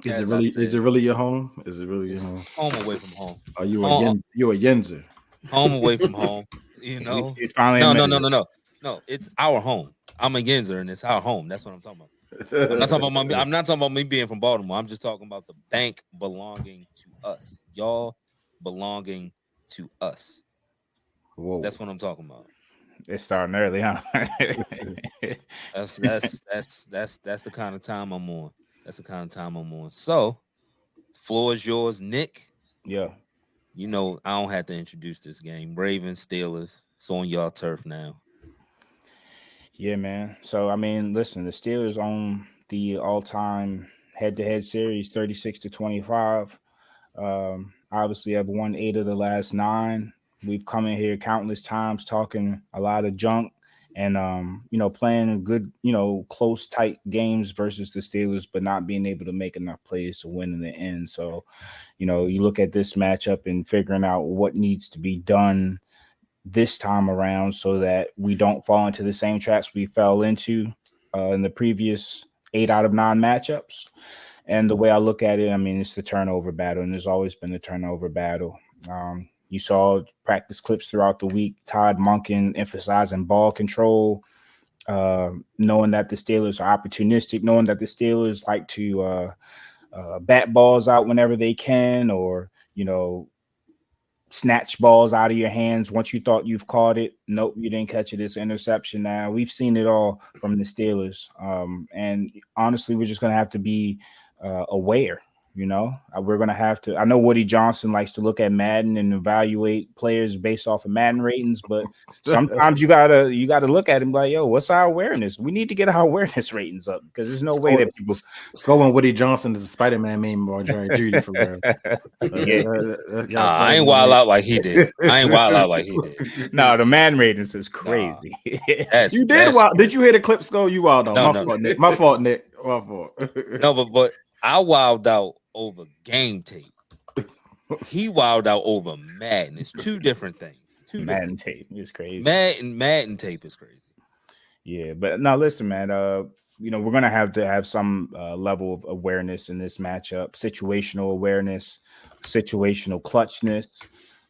As I Is it said, really your home? Is it really your it's home? home away from home. Are you a Home, Yenzer? home away from home. At least No, he's finally no, no, admitted no, it. no, no, no. It's our home. I'm a Ginzer, and it's our home. That's what I'm talking about. I'm not talking about I'm not talking about me being from Baltimore. I'm just talking about the bank belonging to us. Y'all belonging to us. Whoa. That's what I'm talking about. It's starting early, huh? That's the kind of time I'm on. That's the kind of time I'm on. So, the floor is yours, Nick. Yeah. You know I don't have to introduce this game. Ravens, Steelers. It's on y'all turf now. Yeah, man. So I mean, listen, the Steelers own the all-time head-to-head series, 36-25. Obviously, have won 8 of the last 9. We've come in here countless times talking a lot of junk and playing good, close, tight games versus the Steelers, but not being able to make enough plays to win in the end. So, you look at this matchup and figuring out what needs to be done this time around so that we don't fall into the same traps we fell into in the previous 8 out of 9 matchups. And the way I look at it, I mean, it's the turnover battle, and there's always been the turnover battle. You saw practice clips throughout the week, Todd Monken emphasizing ball control, knowing that the Steelers are opportunistic, knowing that the Steelers like to bat balls out whenever they can, or, snatch balls out of your hands once you thought you've caught it. Nope, you didn't catch it. It's an interception now. We've seen it all from the Steelers. And honestly, we're just going to have to be aware. We're going to have to. I know Woody Johnson likes to look at Madden and evaluate players based off of Madden ratings, but sometimes you gotta look at him like, yo, what's our awareness? We need to get our awareness ratings up because there's no way that people. Let's go when Woody Johnson is a Spider-Man meme or Jerry Judy for real. Yeah. I ain't wild out like he did. I ain't wild out like he did. No, the man ratings is Nah, crazy. that's You did that's wild. Did you hear the clips go? You wild out. no, My no, fault, Nick. My fault, Nick. My fault. no, but I wild out over game tape. He wild out over Madden. It's two different things. Two Madden different tape is crazy. Madden tape is crazy. Yeah, but no, listen, man. We're gonna have to have some level of awareness in this matchup, situational awareness, situational clutchness.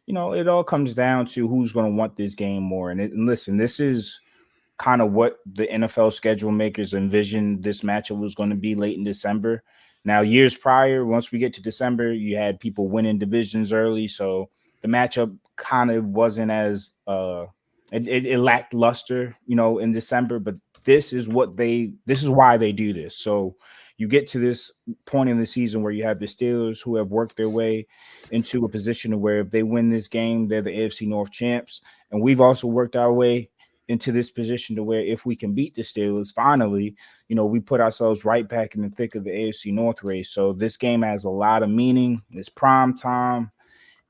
It all comes down to who's gonna want this game more. And listen, this is kind of what the NFL schedule makers envisioned this matchup was going to be late in December. Now, years prior, once we get to December, you had people winning divisions early, so the matchup kind of wasn't as it lacked luster, in December. But this is why they do this. So you get to this point in the season where you have the Steelers who have worked their way into a position where if they win this game, they're the AFC North champs, and we've also worked our way into this position to where if we can beat the Steelers, finally, we put ourselves right back in the thick of the AFC North race. So this game has a lot of meaning. It's prime time.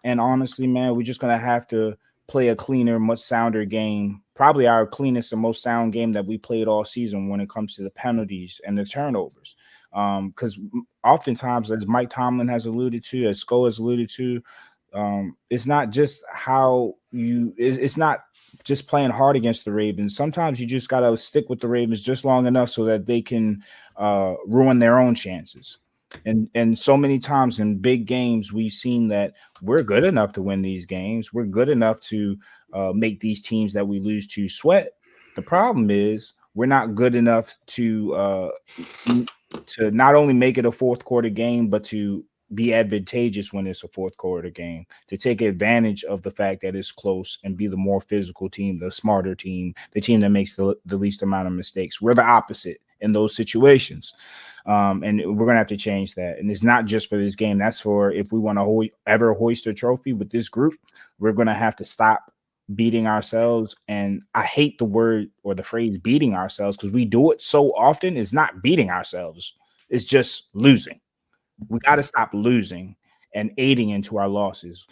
And honestly, man, we're just going to have to play a cleaner, much sounder game, probably our cleanest and most sound game that we played all season when it comes to the penalties and the turnovers. Because oftentimes, as Mike Tomlin has alluded to, as Sko has alluded to, it's not just it's not just playing hard against the Ravens. Sometimes you just got to stick with the Ravens just long enough so that they can ruin their own chances. And so many times in big games, we've seen that we're good enough to win these games. We're good enough to make these teams that we lose to sweat. The problem is we're not good enough to not only make it a fourth quarter game, but to be advantageous when it's a fourth quarter game, to take advantage of the fact that it's close and be the more physical team, the smarter team, the team that makes the least amount of mistakes. We're the opposite in those situations. And we're going to have to change that. And it's not just for this game. That's for if we want to ever hoist a trophy with this group, we're going to have to stop beating ourselves. And I hate the word or the phrase beating ourselves because we do it so often. It's not beating ourselves. It's just losing. We got to stop losing and aiding into our losses.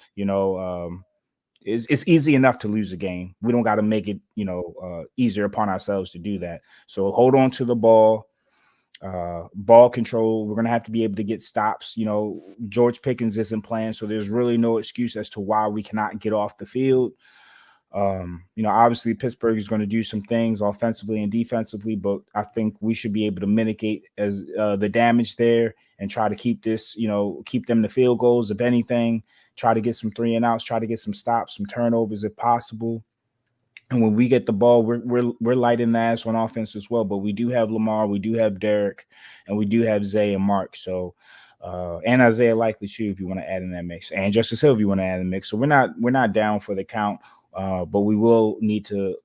It's easy enough to lose a game. We don't got to make it, easier upon ourselves to do that. So hold on to the ball. Ball control. We're gonna have to be able to get stops. George Pickens isn't playing, so there's really no excuse as to why we cannot get off the field. Obviously Pittsburgh is going to do some things offensively and defensively, but I think we should be able to mitigate as the damage there and try to keep this, keep them to field goals. If anything, try to get some 3 and outs, try to get some stops, some turnovers if possible. And when we get the ball, we're lighting the ass on offense as well. But we do have Lamar, we do have Derek, and we do have Zay and Mark. So, and Isaiah Likely too, if you want to add in that mix, and Justice Hill if you want to add in the mix. So we're not down for the count, but we will need to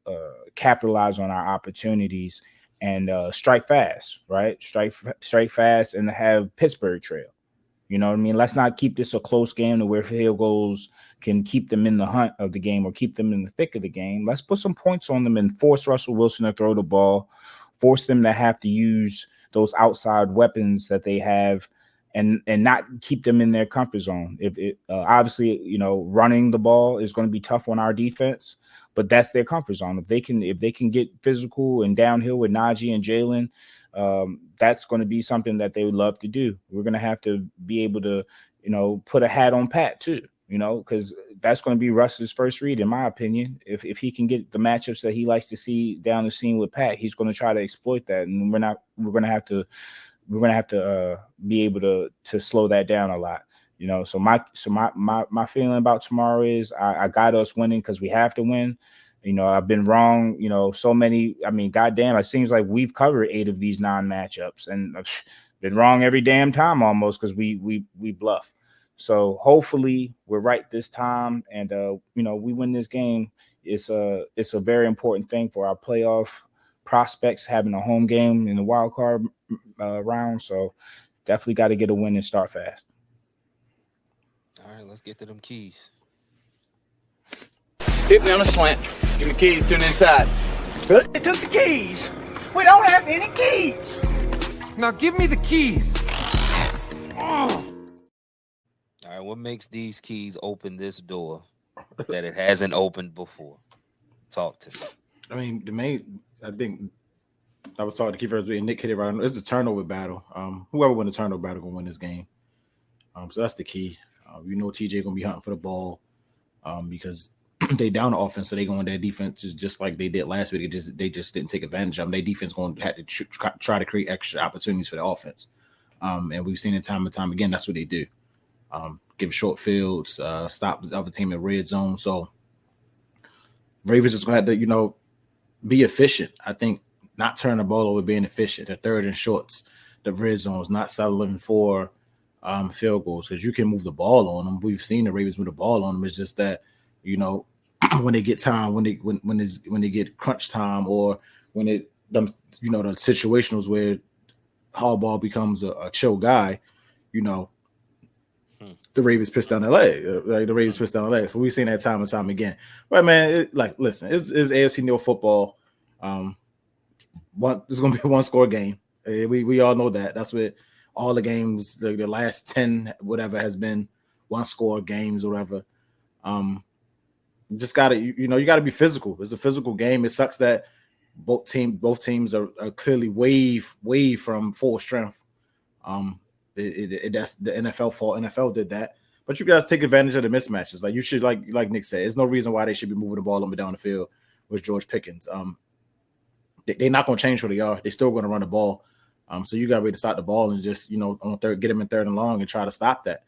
capitalize on our opportunities and strike fast, right? Strike fast and have Pittsburgh trail. You know what I mean? Let's not keep this a close game to where field goals can keep them in the hunt of the game or keep them in the thick of the game. Let's put some points on them and force Russell Wilson to throw the ball, force them to have to use those outside weapons that they have and not keep them in their comfort zone. If it obviously, running the ball is going to be tough on our defense, but that's their comfort zone. If they can get physical and downhill with Najee and Jalen, that's going to be something that they would love to do. We're going to have to be able to, put a hat on Pat too, because that's going to be Russ's first read, in my opinion. If he can get the matchups that he likes to see down the scene with Pat, he's going to try to exploit that. And we're going to have to be able to slow that down a lot. So my feeling about tomorrow is I got us winning because we have to win. I've been wrong, so many. I mean, goddamn, it seems like we've covered 8 of these 9 matchups and I've been wrong every damn time almost because we bluff. So hopefully we're right this time and, we win this game. It's a very important thing for our playoff prospects having a home game in the wild card round. So definitely got to get a win and start fast. All right, let's get to them keys. Hit me on a slant. Give me keys to the inside. They took the keys. We don't have any keys. Now give me the keys. All right, what makes these keys open this door that it hasn't opened before? Talk to me. I mean, I think I was talking to Keith and Nick hit it right. It's a turnover battle. Whoever wins the turnover battle gonna win this game. So that's the key. TJ gonna be hunting for the ball because they down the offense, so they go on their defense just like they did last week. They just didn't take advantage of them. Their defense going to have to try to create extra opportunities for the offense. And we've seen it time and time again. That's what they do. Give short fields, stop the other team in red zone. So Ravens is going to have to, be efficient. I think not turn the ball over, being efficient. The third and shorts, the red zones, not settling for field goals because you can move the ball on them. We've seen the Ravens move the ball on them. It's just that, when they get time, when they get crunch time, or when the situationals where Harbaugh becomes a chill guy, the Ravens piss down the leg. The Ravens piss down the leg. So we've seen that time and time again. But man, listen, it's AFC Neo football. It's going to be a one-score game. We all know that. That's what all the games, the last 10, whatever, has been one-score games or whatever. Just gotta, you gotta be physical. It's a physical game. It sucks that both teams are clearly way from full strength. That's the NFL fault. NFL did that, but you guys take advantage of the mismatches. Like you should, like Nick said, there's no reason why they should be moving the ball up and down the field with George Pickens. They're not going to change who they are. They're still going to run the ball. So you got to be able to stop the ball and just, on third, get them in third and long and try to stop that.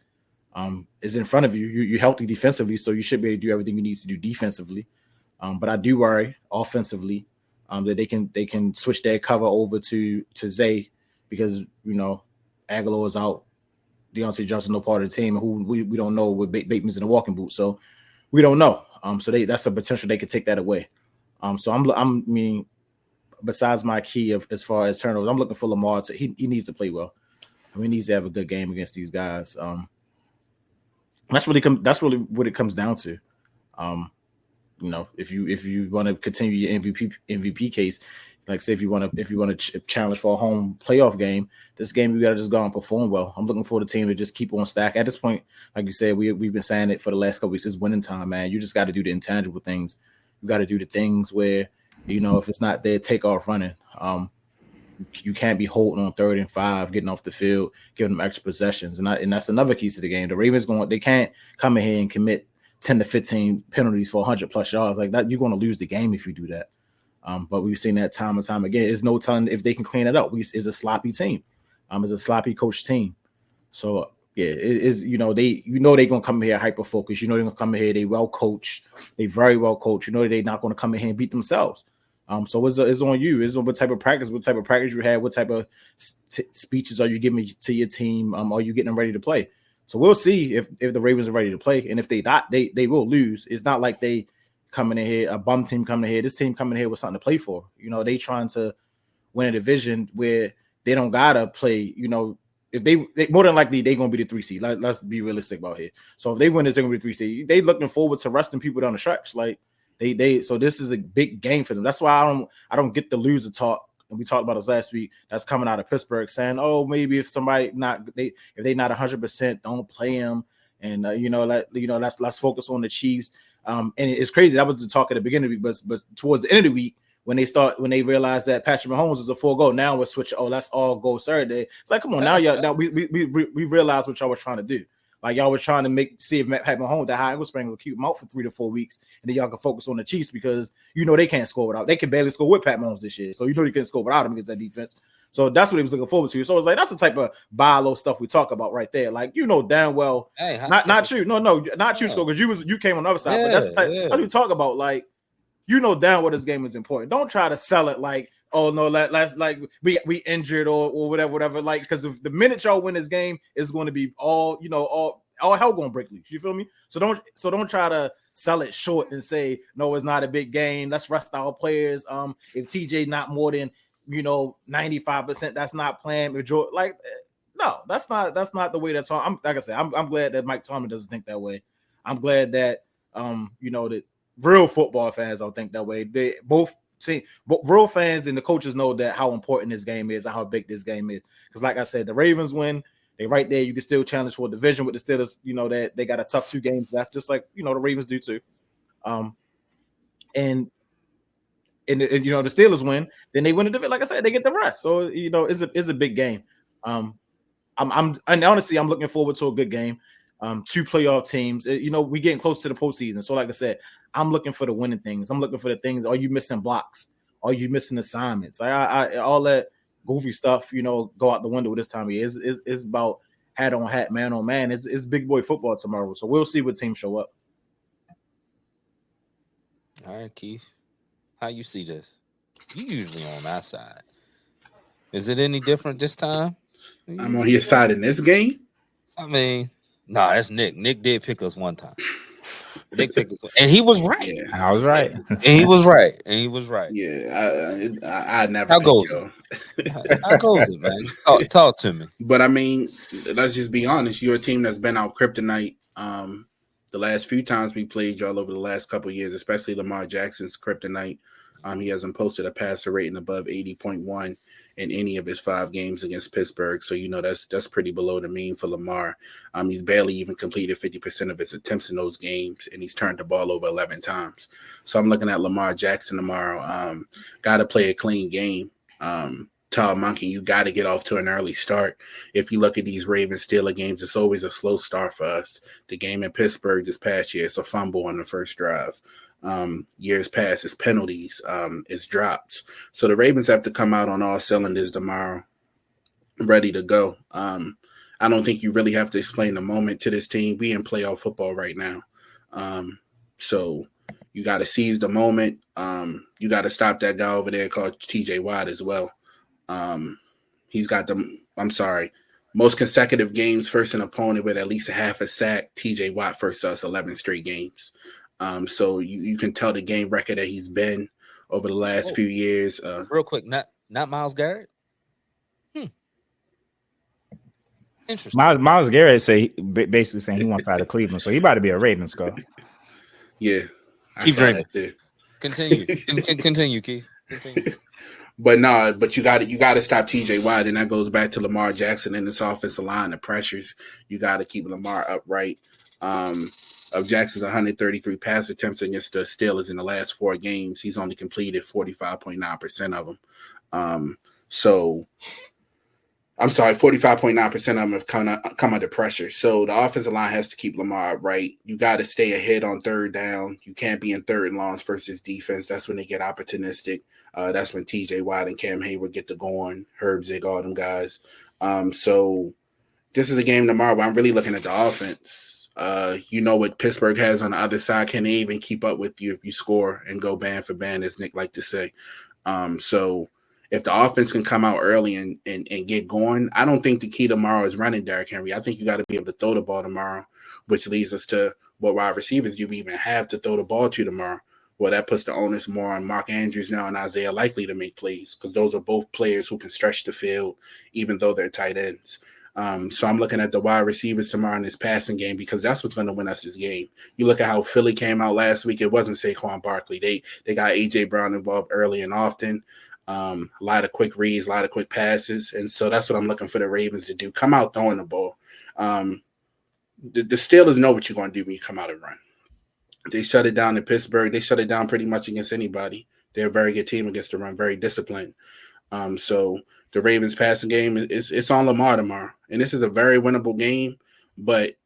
Is in front of you. You're healthy defensively, so you should be able to do everything you need to do defensively. But I do worry offensively that they can switch their cover over to Zay because Aguilar is out. Deontay Johnson no part of the team, and who we don't know with Bateman's in the walking boot, so we don't know. So that's a potential they could take that away. So besides my key as far as turnovers, I'm looking for Lamar to he needs to play well. He needs to have a good game against these guys. That's really what it comes down to. If you want to continue your MVP case, like say if you want to challenge for a home playoff game, this game you got to just go and perform well. I'm looking for the team to just keep on stack. At this point, like you said, we've been saying it for the last couple weeks. It's winning time, man. You just got to do the intangible things. You got to do the things where if it's not there, take off running. You can't be holding on 3rd and 5, getting off the field, giving them extra possessions, and that's another key to the game. The Ravens they can't come in here and commit 10 to 15 penalties for 100+ yards. Like that, you're going to lose the game if you do that. But we've seen that time and time again. There's no telling if they can clean it up. It's a sloppy team. It's a sloppy coach team. So yeah, it is. They're gonna come here hyper focused. They're gonna come here. They well coached. They very well coached. They're not gonna come in here and beat themselves. So it's on you. It's on what type of practice you had. What type of speeches are you giving to your team? Are you getting them ready to play? So we'll see if the Ravens are ready to play, and if they not, they will lose. It's not like they coming in here, a bum team coming in here. This team coming in here with something to play for. They trying to win a division where they don't gotta play. If they more than likely they're gonna be the 3 seed. Let's be realistic about here. So if they win this, they're gonna be 3 seed. They looking forward to resting people down the stretch. Like so this is a big game for them. That's why I don't get the loser talk. And we talked about this last week. That's coming out of Pittsburgh saying, oh, maybe if somebody if they not 100%, don't play them. And let's focus on the Chiefs. And it's crazy. That was the talk at the beginning of the week, but towards the end of the week, when they realized that Patrick Mahomes is a full go, now we're switching. Oh, let's all go Saturday. It's like, come on, now we realized what y'all were trying to do. Like y'all were trying to see if Pat Mahomes, the high ankle sprain, will keep him out for 3 to 4 weeks, and then y'all can focus on the Chiefs because they can't score without. They can barely score with Pat Mahomes this year, so they can score without him against that defense. So that's what he was looking forward to. So it's like that's the type of buy low stuff we talk about right there. Like damn well, not you, not you, because you came on the other side. But that's the type that's what we talk about. Like damn well this game is important. Don't try to sell it like, oh no, let's like we injured or whatever. Like because if the minute y'all win this game, it's going to be all hell going to break loose. You feel me? So don't try to sell it short and say no, it's not a big game. Let's rest our players. If TJ not more than 95%, that's not playing. Like no, that's not the way that's on. I'm glad that Mike Tomlin doesn't think that way. I'm glad that that real football fans don't think that way. They both. But real fans and the coaches know that how important this game is and how big this game is. Because, like I said, the Ravens win. They right there. You can still challenge for a division with the Steelers. That they got a tough 2 games left, just like the Ravens do too. And the Steelers win, then they win the division. Like I said, they get the rest. So it's a big game. And honestly, I'm looking forward to a good game. 2 playoff teams. We getting close to the postseason. So, like I said, I'm looking for the winning things. I'm looking for the things. Are you missing blocks? Are you missing assignments? I all that goofy stuff, go out the window this time of year. It's about hat on hat, man on man. It's big boy football tomorrow. So we'll see what teams show up. All right, Keith. How you see this? You usually on my side. Is it any different this time? I'm on your side in this game. I mean, that's Nick. Nick did pick us one time. Nick picked us, and he was right. Yeah, I was right, and he was right. Yeah, I never. How goes it? How goes it, man? Talk to me. But I mean, let's just be honest. You're a team that's been out kryptonite. The last few times we played y'all over the last couple of years, especially Lamar Jackson's kryptonite. He hasn't posted a passer rating above 80.1 in any of his 5 games against Pittsburgh. So, that's pretty below the mean for Lamar. He's barely even completed 50% of his attempts in those games, and he's turned the ball over 11 times. So I'm looking at Lamar Jackson tomorrow. Got to play a clean game. Todd Monken, you got to get off to an early start. If you look at these Ravens-Steelers games, it's always a slow start for us. The game in Pittsburgh this past year, it's a fumble on the first drive. Years past, it's penalties, it's drops. So the Ravens have to come out on all cylinders tomorrow, ready to go. I don't think you really have to explain the moment to this team. We in playoff football right now. So you got to seize the moment. You got to stop that guy over there called TJ Watt as well. He's got most consecutive games first an opponent with at least a half a sack. TJ Watt first us 11 straight games. So you can tell the game record that he's been over the last few years. Real quick, not Myles Garrett. Interesting. Myles Garrett basically saying he wants out of Cleveland, so he about to be a Ravens go. Yeah, keep dreaming. Continue, continue, Keith. Continue. But you got to stop TJ Watt, and that goes back to Lamar Jackson and this offensive line, the pressures. You got to keep Lamar upright. Of Jackson's 133 pass attempts against the Steelers in the last 4 games, he's only completed 45.9% of them. So I'm sorry, 45.9% of them have come under pressure. So the offensive line has to keep Lamar upright. You got to stay ahead on third down. You can't be in third and longs versus defense. That's when they get opportunistic. That's when TJ Watt and Cam Hayward get to going, Herb Zig, all them guys. So this is a game tomorrow where I'm really looking at the offense. You know what Pittsburgh has on the other side. Can they even keep up with you if you score and go band for band, as Nick like to say? So if the offense can come out early and get going, I don't think the key tomorrow is running Derrick Henry. I think you got to be able to throw the ball tomorrow, which leads us to what wide receivers you even have to throw the ball to tomorrow. Well, that puts the onus more on Mark Andrews now and Isaiah Likely to make plays because those are both players who can stretch the field, even though they're tight ends. So I'm looking at the wide receivers tomorrow in this passing game because that's what's going to win us this game. You look at how Philly came out last week. It wasn't Saquon Barkley. They got A.J. Brown involved early and often. A lot of quick reads, a lot of quick passes. And so that's what I'm looking for the Ravens to do. Come out throwing the ball. The Steelers know what you're going to do when you come out and run. They shut it down in Pittsburgh. They shut it down pretty much against anybody. They're a very good team against the run, very disciplined. So the Ravens passing game, it's on Lamar tomorrow. And this is a very winnable game, but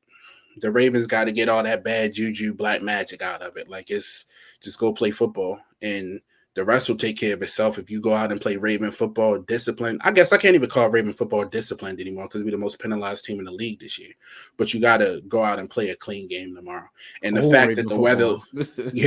the Ravens got to get all that bad juju, black magic out of it. Like, it's just go play football. And the rest will take care of itself if you go out and play Raven football disciplined. I guess I can't even call Raven football disciplined anymore because we're the most penalized team in the league this year. But you got to go out and play a clean game tomorrow. And the fact that the weather,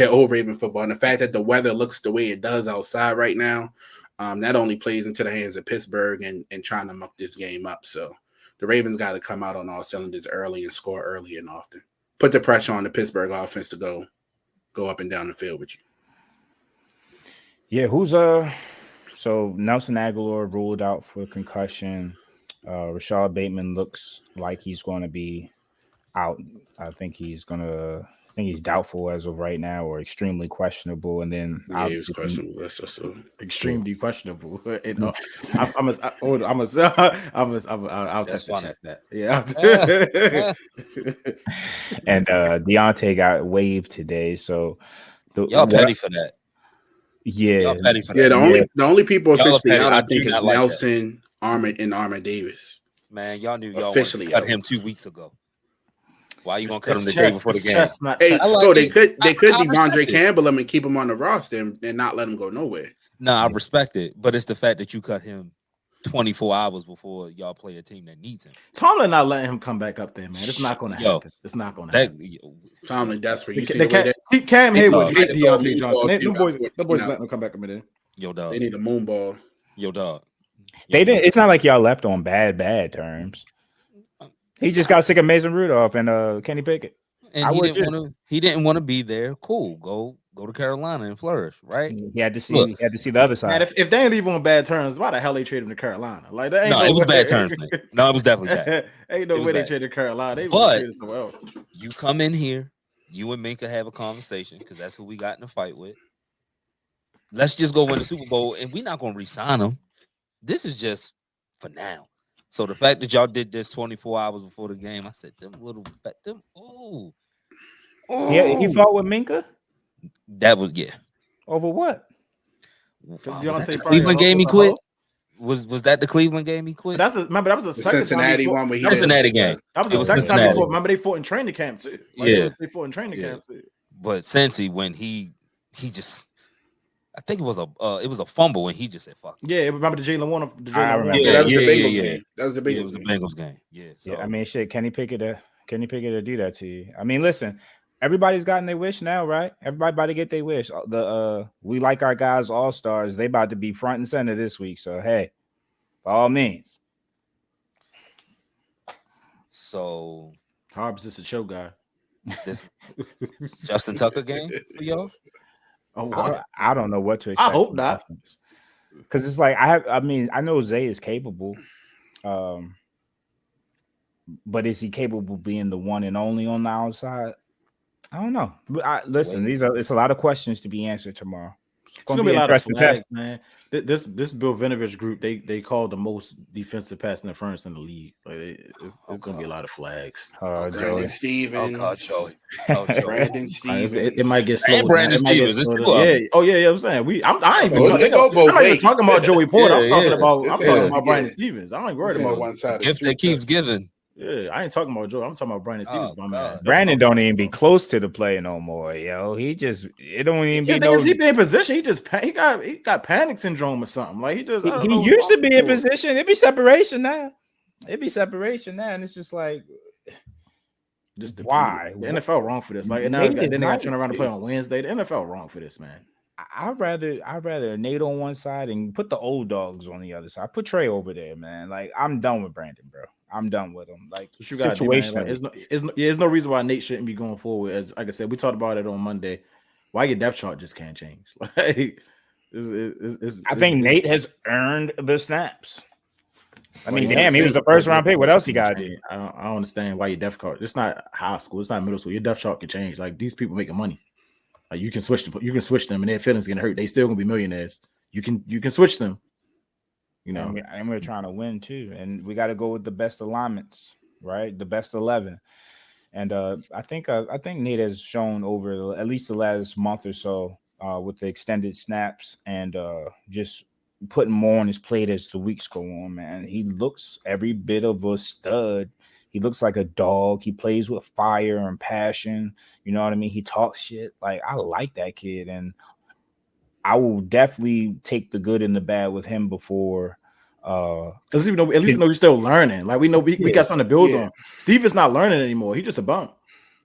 old Raven football, and the fact that the weather looks the way it does outside right now, that only plays into the hands of Pittsburgh and trying to muck this game up. So the Ravens got to come out on all cylinders early and score early and often. Put the pressure on the Pittsburgh offense to go up and down the field with you. Yeah, so Nelson Aguilar ruled out for concussion. Rashad Bateman looks like he's going to be out. I think he's doubtful as of right now, or extremely questionable. And then he's questionable. That's just extremely questionable. I'll text that. Yeah. And Deontay got waived today, so y'all petty for that. Yeah, the only people officially out, I think, is Nelson, Armand, and Armand Davis. Man, y'all knew y'all officially cut him 2 weeks ago. Why you gonna cut him the day before the game? Hey, so they could Devondre Campbell him and keep him on the roster and not let him go nowhere. No, I respect it, but it's the fact that you cut him 24 hours before y'all play a team that needs him. Tomlin not letting him come back up there, man. It's not going to happen. It's not going to happen. Tomlin desperate. You see Cam Hayward hate Deontay Johnson. The boys letting him come back up there. Yo, dog. They need a moon ball. Yo, dog. They didn't. It's not like y'all left on bad terms. He just got sick of Mason Rudolph and Kenny Pickett. And he didn't want to be there. Cool. Go to Carolina and flourish, right? He had to see the other side. Man, if they ain't leave on bad terms, why the hell they traded him to Carolina? Like, that ain't it was bad terms, man. No, it was definitely bad. Ain't no way they traded Carolina. But you come in here, you and Minka have a conversation because that's who we got in a fight with. Let's just go win the Super Bowl, and we're not going to re-sign him. This is just for now. So the fact that y'all did this 24 hours before the game, I said, Yeah, he fought with Minka? That was, Over what? The Cleveland game he quit? Was that the Cleveland game he quit? That was a second Cincinnati one where he Cincinnati game. That was the second time before. Remember, they fought in training camp too. They fought in training camp too. But Cincy, when he just, I think it was a fumble and he just said fuck. Yeah, remember the Jalen Warner? That was the Bengals game. That was the Bengals game. It was the Bengals game. Yeah. So. I mean, shit, Kenny Pickett to do that to you. I mean, listen, everybody's gotten their wish now, right? Everybody about to get their wish. We like our guys all-stars. They about to be front and center this week. So hey, by all means. So Harb's just a show guy. This Justin Tucker game for y'all? I don't know what to expect. I hope not. Because it's like I know Zay is capable. But is he capable of being the one and only on the outside? I don't know. But listen, it's a lot of questions to be answered tomorrow. It's gonna be a lot of flags, man. This Bill Vinovich group, they call the most defensive pass interference in the league. Like it's gonna be a lot of flags. Brandon Stevens. Oh God, Joey. Oh, Joey. Brandon Stevens. It might get slowed. Brandon Stevens. It's yeah. Oh yeah. I'm saying I ain't even talking about Joey Porter. I'm talking about Brandon Stevens. I ain't worried about one side. If that keeps giving. Yeah, I ain't talking about Joe. I'm talking about Brandon Stevens. Brandon don't even be close to the play no more, yo. It don't even be no. He be in position. He got panic syndrome or something. Like he used to be in position. It'd be separation now. And it's just like, why? The NFL wrong for this. Like, and then they got to turn around and play on Wednesday. The NFL wrong for this, man. I'd rather Nate on one side and put the old dogs on the other side. Put Trey over there, man. Like, I'm done with Brandon, bro. I'm done with him. Like, situation. There's no reason why Nate shouldn't be going forward. As like I said, we talked about it on Monday. Why your depth chart just can't change? Like, I think Nate has earned the snaps. I mean, damn, he was the first round pick. What else he got to do? I don't understand why your depth chart. It's not high school. It's not middle school. Your depth chart can change. Like, these people making money. Like, you can switch them, and their feelings getting hurt. They still gonna be millionaires. You can switch them. You know, and we're trying to win too, and we got to go with the best alignments, right? The best 11. And I think Nate has shown over at least the last month or so with the extended snaps and just putting more on his plate as the weeks go on. Man, he looks every bit of a stud. He looks like a dog. He plays with fire and passion. You know what I mean? He talks shit. Like, I like that kid, and I will definitely take the good and the bad with him before. At least we know he's still learning. Like, we know we got something to build on. Steve is not learning anymore. He's just a bum.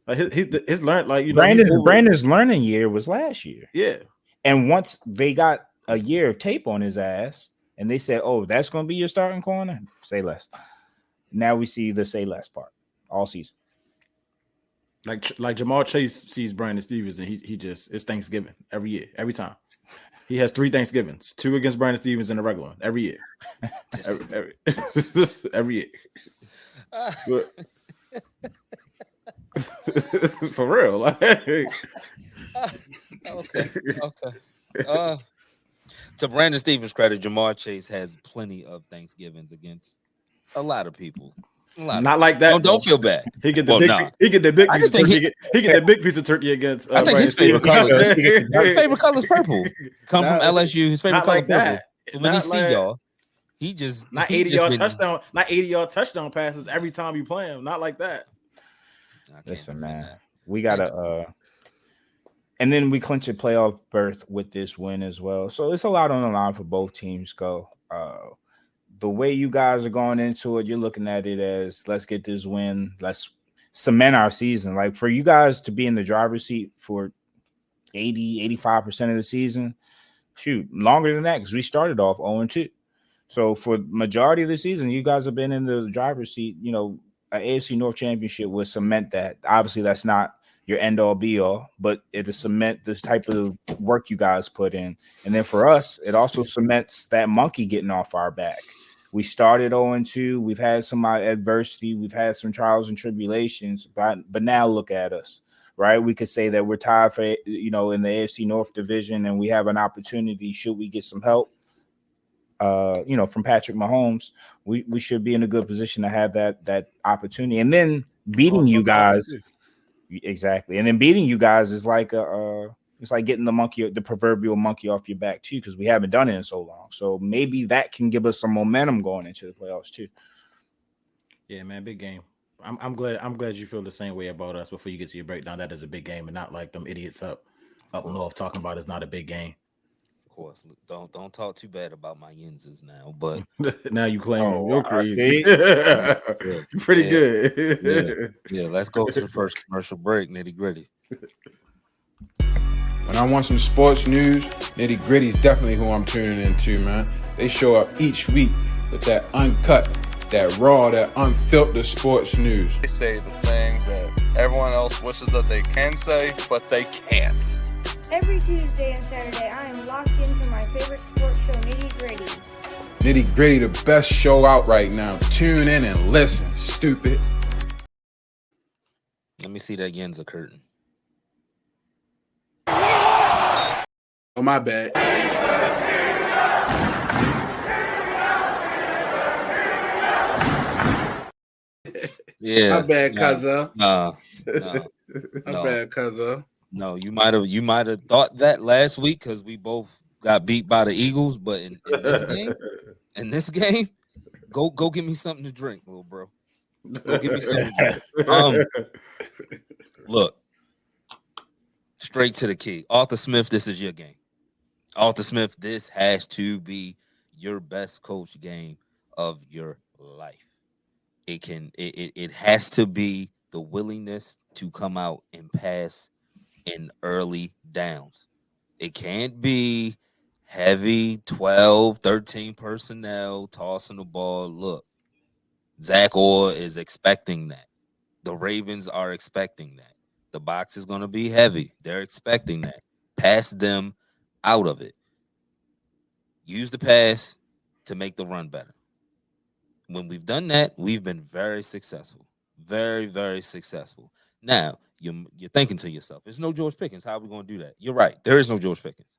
Like, his learn, like, you know, Brandon's learning year was last year. Yeah, and once they got a year of tape on his ass, and they said, "Oh, that's going to be your starting corner," say less. Now we see the say less part all season. Like Jamar Chase sees Brandon Stevens, and he just, it's Thanksgiving every year, every time. He has 3 Thanksgivings, 2 against Brandon Stevens and a regular one every year. every year. For real. Like, okay. To Brandon Stevens' credit, Jamar Chase has plenty of Thanksgivings against a lot of people. Not like that. Don't feel bad. He get the big piece of turkey. He get the big piece of turkey against. I think his favorite color. His favorite color is purple. Come from LSU. His favorite color is purple. So when he see y'all, he just not 80-yard touchdown. Not 80-yard touchdown passes every time you play him. Not like that. Listen, man, we gotta. And then we clinch a playoff berth with this win as well. So it's a lot on the line for both teams. The way you guys are going into it, you're looking at it as, let's get this win. Let's cement our season. Like, for you guys to be in the driver's seat for 85% of the season, shoot, longer than that, because we started off 0-2. So for majority of the season, you guys have been in the driver's seat. You know, an AFC North championship would cement that. Obviously, that's not your end all be all, but it'll cement this type of work you guys put in. And then for us, it also cements that monkey getting off our back. We started 0-2. We've had some adversity. We've had some trials and tribulations, but now look at us, right? We could say that we're tied for, you know, in the AFC North division, and we have an opportunity. Should we get some help, you know, from Patrick Mahomes, we should be in a good position to have that opportunity. And then beating you guys, exactly. And then beating you guys is like it's like getting the proverbial monkey off your back too, because we haven't done it in so long. So maybe that can give us some momentum going into the playoffs too. Yeah, man, big game. I'm glad you feel the same way about us. Before you get to your breakdown, that is a big game, and not like them idiots up north talking about it's not a big game. Of course, don't talk too bad about my Yinzes now, but now you claim you're crazy. You're pretty good. Yeah, let's go to the first commercial break. Nitty Gritty. When I want some sports news, Nitty Gritty is definitely who I'm tuning into, man. They show up each week with that uncut, that raw, that unfiltered sports news. They say the things that everyone else wishes that they can say, but they can't. Every Tuesday and Saturday, I am locked into my favorite sports show, Nitty Gritty. Nitty Gritty, the best show out right now. Tune in and listen, stupid. Let me see that Yenza curtain. Oh, my bad. Yeah. My bad, cuzzo. No. My bad, cuzzo. No, you might have thought that last week because we both got beat by the Eagles, but in this game, go give me something to drink, little bro. Go give me something to drink. Look, straight to the key. Arthur Smith, this is your game. Arthur Smith, this has to be your best coach game of your life. It has to be the willingness to come out and pass in early downs. It can't be heavy 12, 13 personnel tossing the ball. Look, Zach Orr is expecting that. The Ravens are expecting that. The box is going to be heavy. They're expecting that. Pass them out of it. Use the pass to make the run better. When we've done that, we've been very successful. Very, very successful. Now, you're thinking to yourself, there's no George Pickens. How are we going to do that? You're right. There is no George Pickens.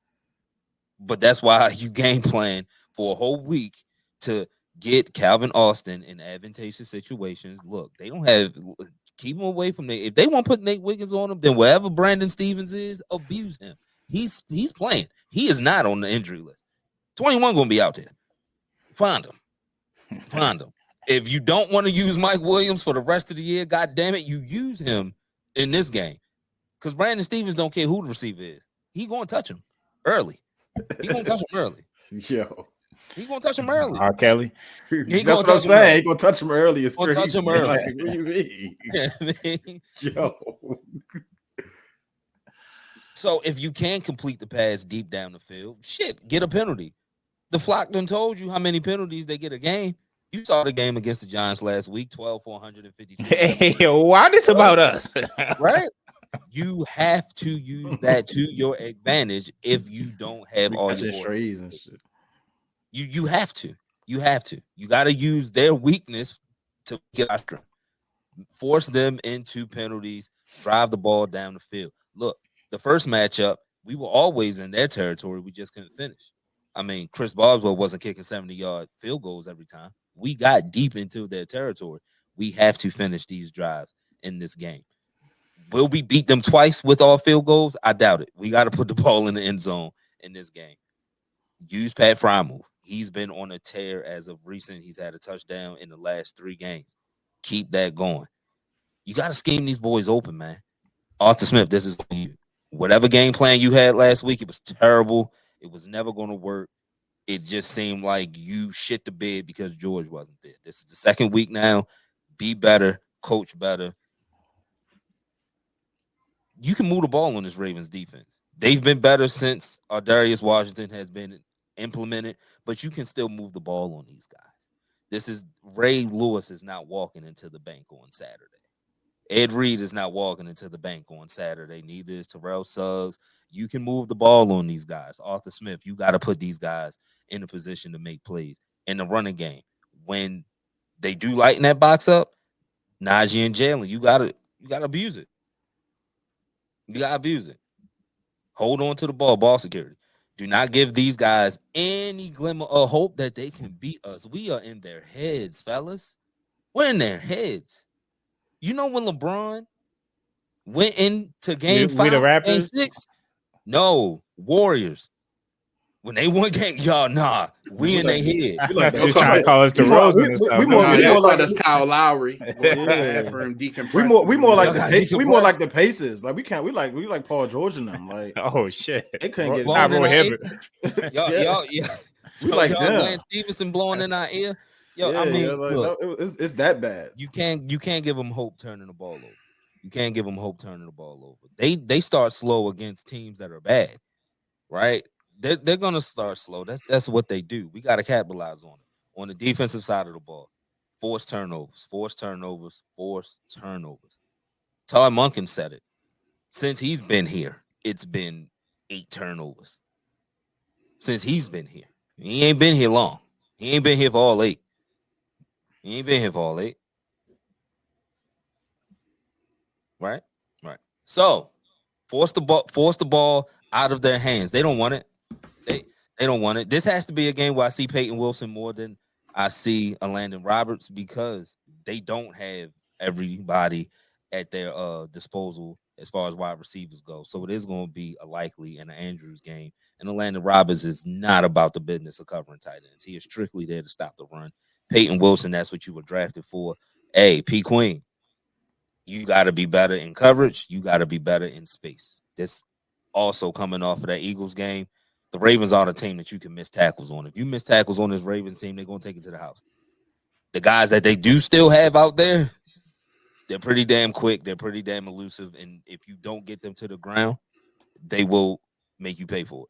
But that's why you game plan for a whole week to get Calvin Austin in advantageous situations. Look, they don't have – keep him away from Nate. If they want to put Nate Wiggins on him, then wherever Brandon Stevens is, abuse him. He's playing. He is not on the injury list. 21 going to be out there. Find him. Find him. If you don't want to use Mike Williams for the rest of the year, God damn it, you use him in this game. Because Brandon Stevens don't care who the receiver is. He going to touch him early. He going to touch him early. Yo. He going to touch him early. R. Kelly. That's what I'm saying. He going to touch him early. It's going to touch him early. Like, what do you mean? Yo. So if you can complete the pass deep down the field, shit, get a penalty. The flock done told you how many penalties they get a game. You saw the game against the Giants last week, 12 for 152. Hey, why this about us? Right? You have to use that to your advantage if you don't have all your trees and shit. You have to. You have to. You got to use their weakness to get our strength. Force them into penalties, drive the ball down the field. Look, the first matchup, we were always in their territory. We just couldn't finish. I mean, Chris Boswell wasn't kicking 70-yard field goals every time. We got deep into their territory. We have to finish these drives in this game. Will we beat them twice with all field goals? I doubt it. We got to put the ball in the end zone in this game. Use Pat Frymouth. He's been on a tear as of recent. He's had a touchdown in the last 3 games. Keep that going. You got to scheme these boys open, man. Arthur Smith, this is for you. Whatever game plan you had last week, it was terrible. It was never going to work. It just seemed like you shit the bed because George wasn't there. This is the second week now. Be better. Coach better. You can move the ball on this Ravens defense. They've been better since Darius Washington has been implemented, but you can still move the ball on these guys. This is Ray Lewis is not walking into the bank on Saturday. Ed Reed is not walking into the bank on Saturday. Neither is Terrell Suggs. You can move the ball on these guys. Arthur Smith, you got to put these guys in a position to make plays. In the running game, when they do lighten that box up, Najee and Jalen, you gotta abuse it. You gotta abuse it. Hold on to the ball security. Do not give these guys any glimmer of hope that they can beat us. We are in their heads, fellas. We're in their heads. You know when LeBron went into game 5, the Raptors? game 6? No, Warriors. When they won game, y'all, nah, we in their head. We like you trying to call us DeRozan and stuff. We more like us Kyle Lowry. For him we more like the Pacers. Like we like Paul George and them. Like oh shit, they couldn't get it. Y'all, we like them. Lance Stevenson blowing in our ear. Yo, yeah, I mean, look, it's that bad. You can't give them hope turning the ball over. You can't give them hope turning the ball over. They start slow against teams that are bad, right? They're gonna start slow. That's what they do. We got to capitalize on it. On the defensive side of the ball, force turnovers. Todd Monken said it. Since he's been here, it's been 8 turnovers. Since he's been here, he ain't been here long. He ain't been here for all 8. Right. So force the ball out of their hands. They don't want it. They don't want it. This has to be a game where I see Peyton Wilson more than I see a Landon Roberts because they don't have everybody at their disposal as far as wide receivers go. So it is going to be a likely and an Andrews game. And the Landon Roberts is not about the business of covering tight ends. He is strictly there to stop the run. Peyton Wilson, that's what you were drafted for. Hey, P. Queen, you got to be better in coverage. You got to be better in space. This also coming off of that Eagles game. The Ravens are the team that you can miss tackles on. If you miss tackles on this Ravens team, they're going to take it to the house. The guys that they do still have out there, they're pretty damn quick. They're pretty damn elusive. And if you don't get them to the ground, they will make you pay for it.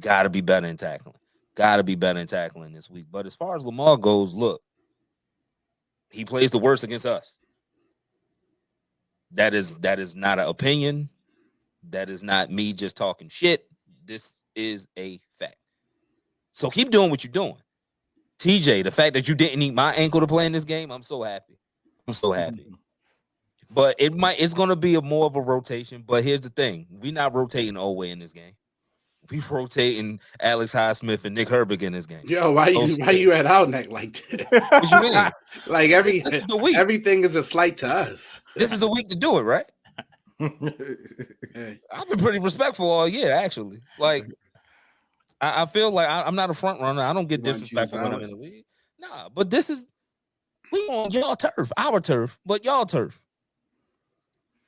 Got to be better in tackling. Got to be better in tackling this week. But as far as Lamar goes, look, he plays the worst against us. That is not an opinion. That is not me just talking shit. This is a fact. So keep doing what you're doing. TJ, the fact that you didn't eat my ankle to play in this game, I'm so happy. I'm so happy. But it's going to be more of a rotation. But here's the thing. We're not rotating Oway in this game. We're rotating Alex Highsmith and Nick Herbig in this game. Yo, why you at our neck like that? What you mean? Like this is the week. Everything is a slight to us. This is a week to do it, right? I've been pretty respectful all year, actually. Like, I feel like I'm not a front runner. I don't get disrespectful when I'm in the league. Nah, but we on y'all turf, our turf, but y'all turf.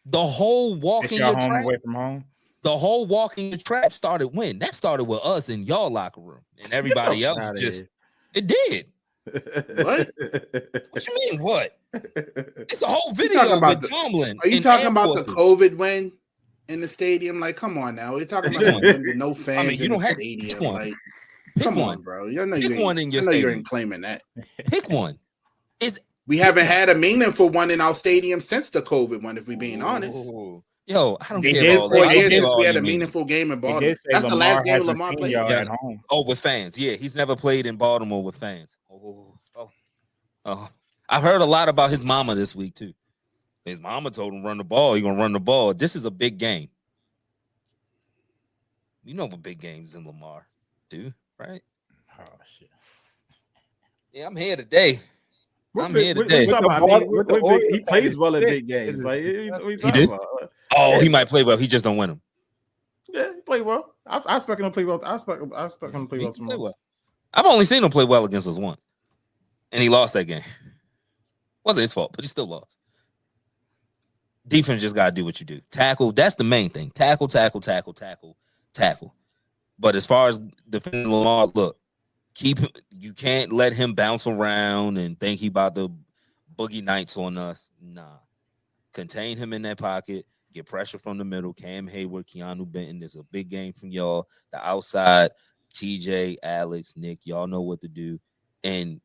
The whole walking your trap away from home. The whole walking your trap started when? That started with us in y'all locker room, and everybody else just it did. What? What you mean? What? It's a whole video with Tomlin. Are you talking about the COVID win in the stadium? Like, come on now. We're talking about no fans. I mean, you in don't the have stadium. Like, come on, bro. You know you ain't claiming that. Pick one. We haven't had a meaningful one in our stadium since the COVID one, if we're being honest. Yo, I don't care. It's 4 years since we had a meaningful game in Baltimore. That's the last game Lamar played at home. Oh, with fans. Yeah, he's never played in Baltimore with fans. I've heard a lot about his mama this week, too. His mama told him run the ball. You're going to run the ball. This is a big game. You know what big games in Lamar do, right? Oh, shit. Yeah, I'm here today. He plays well in big games. Like, he did? Oh, he might play well. He just don't win them. Yeah, he played well. I expect him to play well. I expect him to play well tomorrow. Well. I've only seen him play well against us once, and he lost that game. Wasn't his fault, but he still lost. Defense just gotta do what you do. Tackle. That's the main thing. Tackle. But as far as defending Lamar, look, you can't let him bounce around and think he about to boogie nights on us. Nah. Contain him in that pocket. Get pressure from the middle. Cam Hayward, Keanu Benton. There's a big game from y'all. The outside, TJ, Alex, Nick, y'all know what to do. And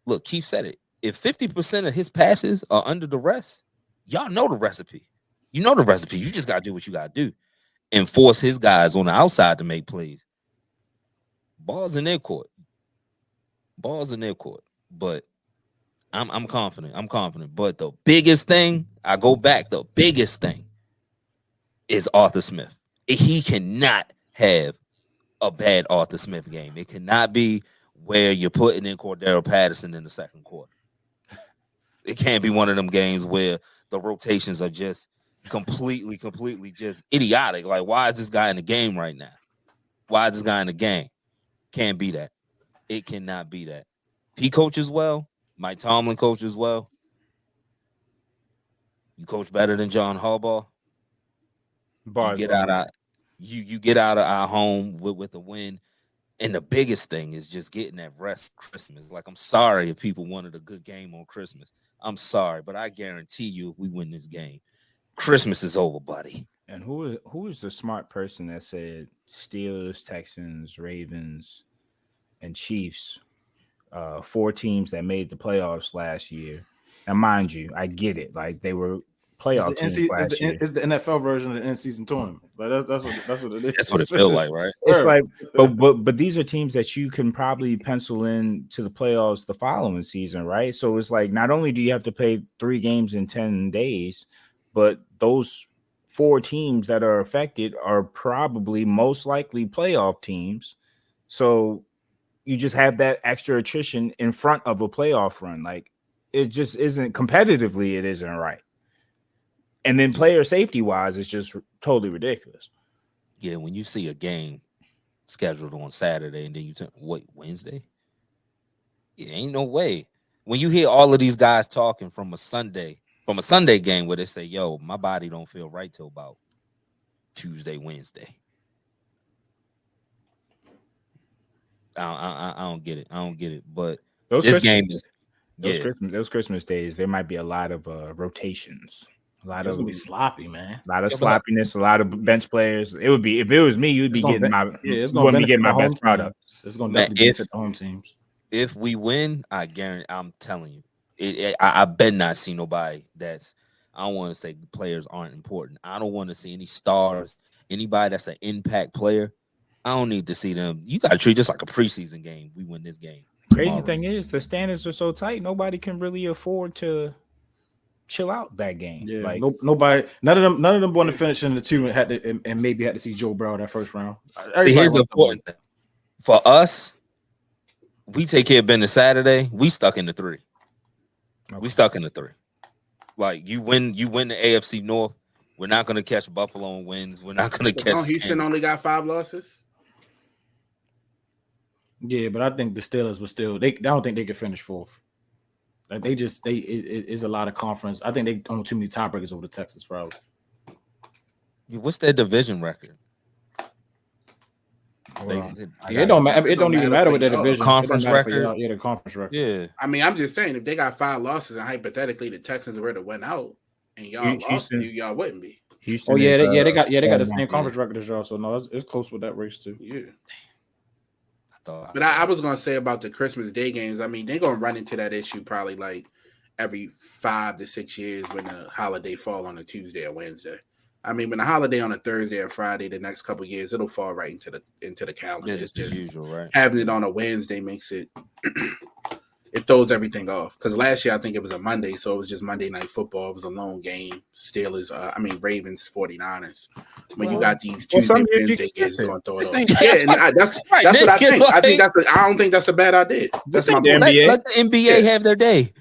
look, Keith said it. If 50% of his passes are under the rest, y'all know the recipe. You know the recipe. You just got to do what you got to do and force his guys on the outside to make plays. Balls in their court. But I'm confident. But the biggest thing, the biggest thing is Arthur Smith. He cannot have a bad Arthur Smith game. It cannot be where you're putting in Cordero Patterson in the second quarter. It can't be one of them games where the rotations are just completely just idiotic. Like, why is this guy in the game right now? Why is this guy in the game? Can't be that. It cannot be that. He coaches well. Mike Tomlin coaches well. You coach better than John Harbaugh. You get out of our home with a win. And the biggest thing is just getting that rest Christmas. Like, I'm sorry if people wanted a good game on Christmas. I'm sorry, but I guarantee you if we win this game, Christmas is over, buddy. And who is the smart person that said Steelers, Texans, Ravens, and Chiefs, 4 teams that made the playoffs last year? And mind you, I get it. Like, they were playoff teams last year. It's the NFL version of the in-season tournament. Like, that's what it is. That's what it feels like, right? It's like, but these are teams that you can probably pencil in to the playoffs the following season, right? So it's like, not only do you have to play 3 games in 10 days, but those 4 teams that are affected are probably most likely playoff teams. So you just have that extra attrition in front of a playoff run. Like, it just isn't competitively, it isn't right. And then player safety wise, it's just totally ridiculous. Yeah, when you see a game scheduled on Saturday and then you wait, Wednesday? Yeah, ain't no way. When you hear all of these guys talking from a Sunday game where they say, yo, my body don't feel right till about Tuesday, Wednesday. I don't get it. I don't get it. But this game is those Christmas days, there might be a lot of rotations. It's gonna be sloppy, man. A lot of sloppiness, a lot of bench players. It would be, if it was me, you'd be getting my best product. It's gonna definitely benefit the home teams. If we win, I guarantee, I'm telling you, I bet not see nobody that's, I don't want to say players aren't important. I don't want to see any stars, anybody that's an impact player. I don't need to see them. You got to treat this like a preseason game. We win this game. Crazy thing is, the standards are so tight, nobody can really afford to chill out that game. Yeah, like nobody, none of them want to finish in the 2 and maybe had to see Joe Burrow that first round. See, here's the important thing. For us, we take care of business Saturday. We stuck in the 3. Okay. We stuck in the 3. Like, you win the AFC North. We're not going to catch Buffalo and wins. We're not going to catch. Houston only got 5 losses. Yeah, but I think the Steelers were still. I don't think they could finish 4th. Like, it is a lot of conference. I think they own too many tiebreakers over the Texans, probably. What's their division record? It don't matter. It don't even matter with their division. Conference record. The conference record. Yeah. I mean, I'm just saying, if they got 5 losses and hypothetically the Texans were to win out and y'all lost, y'all wouldn't be. Houston they got the same conference record as y'all. So no, it's close with that race too. Yeah. But I was gonna say about the Christmas Day games. I mean, they're gonna run into that issue probably like every 5 to 6 years when the holiday fall on a Tuesday or Wednesday. I mean, when the holiday on a Thursday or Friday, the next couple of years, it'll fall right into the calendar. Yeah, it's just usual, right? Having it on a Wednesday makes it it throws everything off. Because last year I think it was a Monday, so it was just Monday Night Football. It was a lone game. Ravens, 49ers. When you got these Tuesday, Wednesday games, it's going to throw it off. Yeah, that's what I think. I think I don't think that's a bad idea. That's my point. Let the NBA have their day.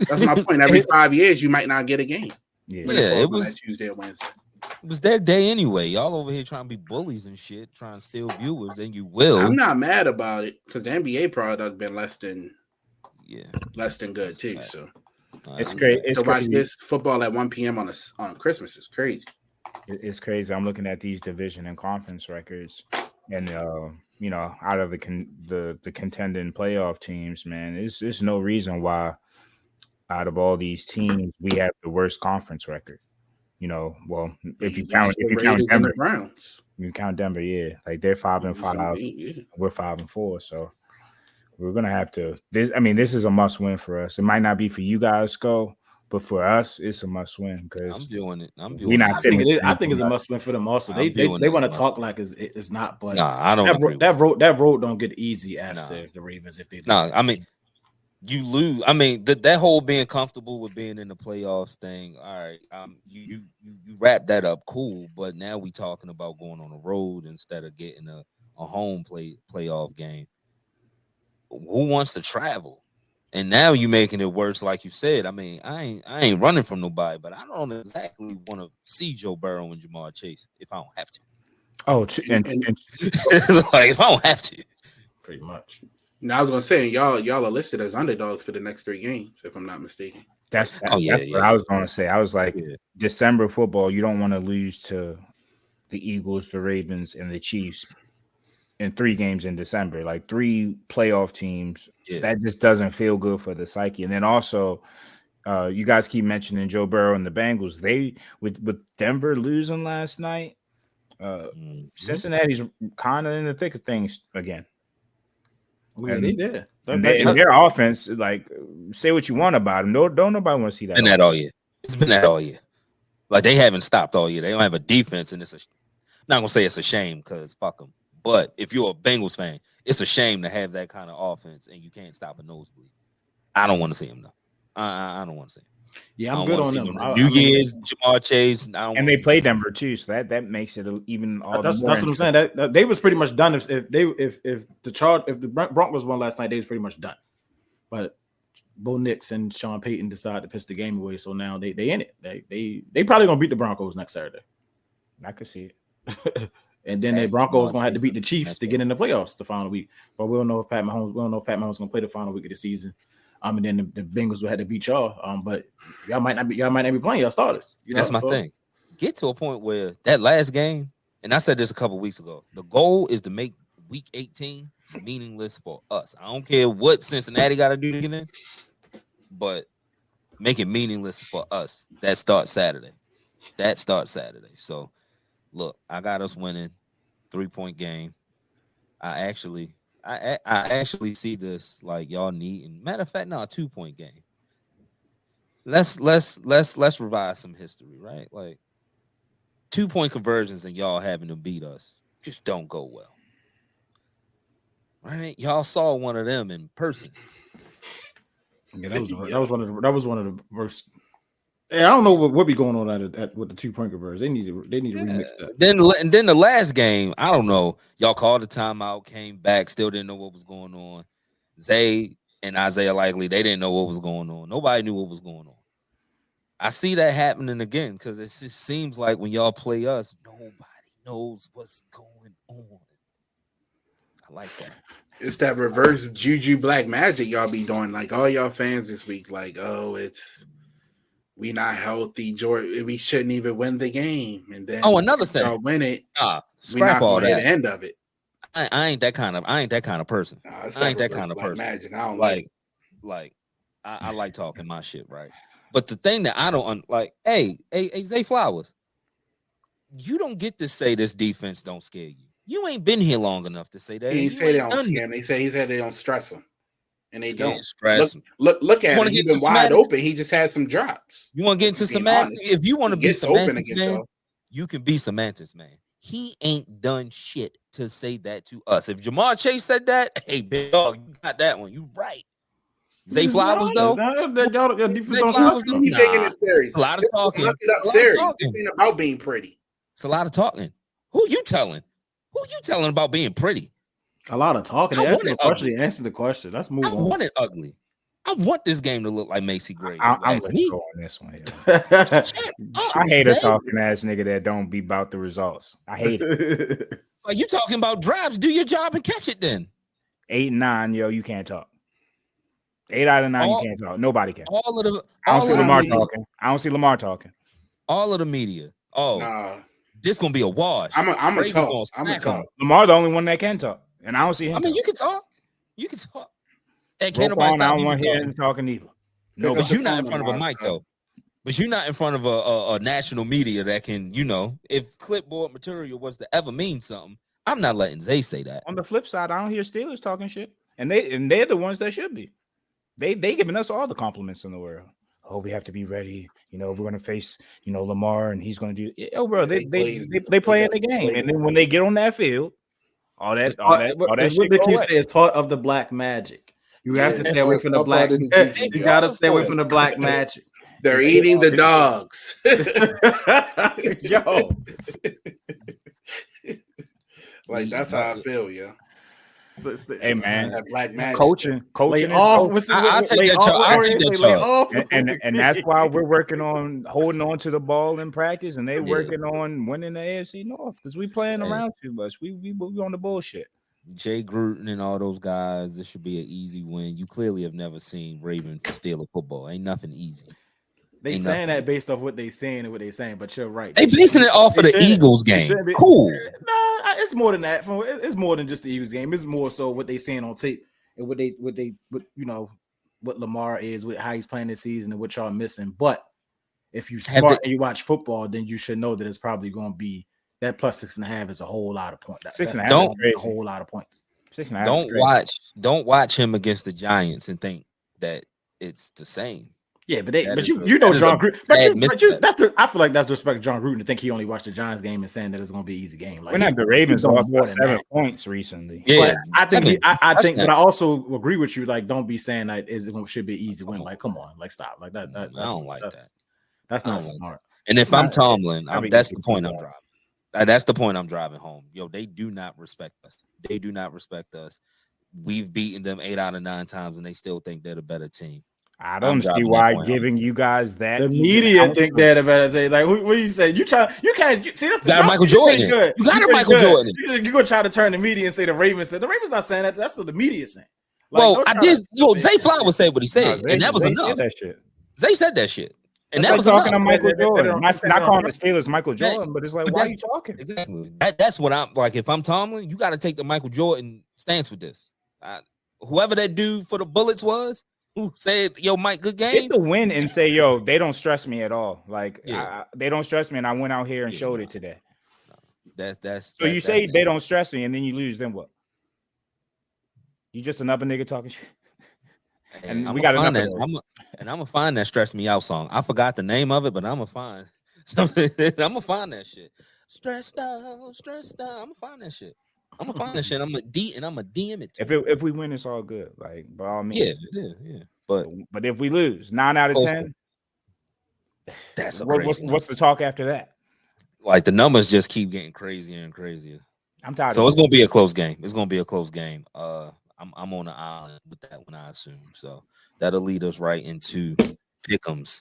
That's my point. Every 5 years, you might not get a game. Yeah, it was that Tuesday or Wednesday. It was their day anyway. Y'all over here trying to be bullies and shit, trying to steal viewers, and you will. I'm not mad about it because the NBA product been less than good too. So it's great. To watch this football at 1 p.m. on Christmas is crazy. It's crazy. I'm looking at these division and conference records, and out of the contending playoff teams, man, there's no reason why out of all these teams we have the worst conference record. If you count Denver, Browns. You count Denver, yeah. Like they're 5-5, we're 5-4. So we're gonna have to. This is a must win for us. It might not be for you guys, but for us, it's a must win because I'm viewing it. We're not sitting. I think it's a must win for them also. They want to talk like it's not, but I don't. That road don't get easy after the Ravens if they. I mean. You lose. I mean, that whole being comfortable with being in the playoffs thing. All right, you wrap that up, cool. But now we talking about going on the road instead of getting a home playoff game. Who wants to travel? And now you making it worse, like you said. I mean, I ain't running from nobody, but I don't exactly want to see Joe Burrow and Jamar Chase if I don't have to. Oh, like if I don't have to, pretty much. Now I was gonna say y'all are listed as underdogs for the next 3 games, if I'm not mistaken. That's what I was gonna say. I was like, December football, you don't want to lose to the Eagles, the Ravens, and the Chiefs in 3 games in December. Like 3 playoff teams. Yeah. That just doesn't feel good for the psyche. And then also, you guys keep mentioning Joe Burrow and the Bengals. They with Denver losing last night. Cincinnati's kind of in the thick of things again. Yeah, they did. And their offense, like, say what you want about them. Don't nobody want to see that. It's been that all year. It's been that all year. Like, they haven't stopped all year. They don't have a defense, and not gonna say it's a shame because fuck them. But if you're a Bengals fan, it's a shame to have that kind of offense and you can't stop a nosebleed. I don't want to see him though. I don't want to see him. Yeah, I'm good on them. New Year's, Jamar Chase, and they play Denver too, so that makes it even all. That's what I'm saying. That they was pretty much done. If the Broncos won last night, they was pretty much done. But Bo Nix and Sean Payton decided to piss the game away, so now they in it. They probably gonna beat the Broncos next Saturday. I could see it. And then the Broncos gonna have to beat the Chiefs to get in the playoffs the final week. But we don't know if Pat Mahomes gonna play the final week of the season. And then the Bengals will have to beat y'all. But y'all might not be playing y'all starters. That's my thing. Get to a point where that last game, and I said this a couple weeks ago, the goal is to make week 18 meaningless for us. I don't care what Cincinnati got to do to get in, but make it meaningless for us. That starts Saturday. So, look, I got us winning 3-point game. I actually see this like y'all need. And matter of fact, now a 2-point game. Let's revise some history, right? Like 2-point conversions and y'all having to beat us just don't go well. Right? Y'all saw one of them in person. Yeah, that was one of the worst. Yeah, I don't know what be going on with the 2-point conversions. They need to remix that. Then the last game, I don't know. Y'all called the timeout, came back, still didn't know what was going on. Zay and Isaiah Likely, they didn't know what was going on. Nobody knew what was going on. I see that happening again because it just seems like when y'all play us, nobody knows what's going on. I like that. It's that reverse juju black magic y'all be doing. Like all y'all fans this week, like, oh, we not healthy, George. We shouldn't even win the game. And then another thing, y'all win it. Scrap all that. The end of it. I ain't that kind of person. I ain't that kind of person. Magic. I don't like. I like talking my shit, right? But the thing that I don't like, hey, Zay Flowers, you don't get to say this defense don't scare you. You ain't been here long enough to say that. He say they don't scare him. He said they don't stress him. And they don't stress him. Look at him. He's been wide open. He just had some drops. You want to get into semantics? If you want to be semantics, man, you can be semantics, man. He ain't done shit to say that to us. If Jamar Chase said that, hey, big dog, you got that one. You right. Zay Flowers, though. A lot of talking. Look it up, serious. This ain't about being pretty. It's a lot of talking. Who you telling about being pretty? A lot of talking. Answer the question. Let's move on. I want it ugly. I want this game to look like Macy Gray. I'm with you on this one. I hate a talking ass nigga that don't be about the results. I hate it. Are you talking about drives? Do your job and catch it then. 8 and 9, yo, you can't talk. 8 out of 9, you can't talk. Nobody can. I don't see Lamar talking. I don't see Lamar talking. All of the media. This gonna be a wash. I'm a talk. Lamar the only one that can talk, and I don't see him. I mean, you can talk. And can't nobody I don't want to hear him talking either. No, but you're not in front of a mic though. But you're not in front of a national media that can, if clipboard material was to ever mean something, I'm not letting Zay say that. On the flip side, I don't hear Steelers talking shit, and they're the ones that should be. They giving us all the compliments in the world. Oh, we have to be ready. We're gonna face, Lamar, and he's gonna do. Oh, bro, they play in the game, and then when they get on that field, all that shit go away. It's part of the black magic. You have to stay away from the black. You gotta stay away from the black magic. They're eating the dogs. Yo, like that's how I feel, yeah. So hey man, that black magic. coaching. I'll take that charge. And that's why we're working on holding on to the ball in practice, and they working on winning the AFC North because we playing around too much. We on the bullshit. Jay Gruden and all those guys, this should be an easy win. You clearly have never seen Ravens steal a football. Ain't nothing easy. They saying that based off what they saying and what they saying, but you're right. They basing it off of the Eagles game. Cool. Nah, it's more than that. It's more than just the Eagles game. It's more so what they saying on tape and what Lamar is, with how he's playing this season and what y'all missing. But if you smart and you watch football, then you should know that it's probably going to be that plus 6.5 is a whole lot of points. 6.5 a whole lot of points. 6.5. Don't watch him against the Giants and think that it's the same. Yeah, but That you is know a John Gruden. bad I feel like that's disrespect John Gruden to think he only watched the Giants game and saying that it's going to be an easy game. Like, We're not the Ravens done lost more by than 7 that. points recently. Yeah, But I think, but I touchdown. also agree with you. Like, don't be saying that should be an easy win. Like, come on, like stop. Like that. I don't like that. That's I not don't like smart. And if I'm Tomlin, gotta be that's easy the point to I'm do. driving. That's the point I'm driving home. Yo, they do not respect us. They do not respect us. We've beaten them 8 out of 9 times, and they still think they're the better team. I don't see why giving you guys that. The media think they're the better thing. Like, what do you say? You can't. See, that's got Michael Jordan. Good. You got a Michael Jordan. You're gonna try to turn the media and say the Ravens said. The Ravens not saying that. That's what the media saying. Like, well, I did. Zay Flowers said what he said, and that was enough. That shit. Zay said that shit. And that's that was talking enough. to Michael Jordan. Not calling the Steelers Michael Jordan, but it's like, why are you talking? Exactly. That's what I'm like. If I'm Tomlin, you got to take the Michael Jordan stance with this. Whoever that dude for the Bullets was, who said, "Yo, Mike, good game." Get the win and say, "Yo, they don't stress me at all. Like, they don't stress me, and I went out here and showed it today." That's. So you say they don't stress me, and then you lose. Then what? You just another nigga talking shit. And we got enough. I'm gonna find that "Stress Me Out" song. I forgot the name of it, but I'm gonna find something. I'm gonna find that shit. Stressed out, stressed out. I'm gonna find that shit. I'm gonna find that shit. I'm gonna DM it. If we win, it's all good. Like, by all means. Yeah. But if we lose 9 out of 10, that's what's the talk after that? Like, the numbers just keep getting crazier and crazier. I'm tired. So it's gonna be a close game. It's gonna be a close game. I'm on the island with that one, I assume. So that'll lead us right into pick'ems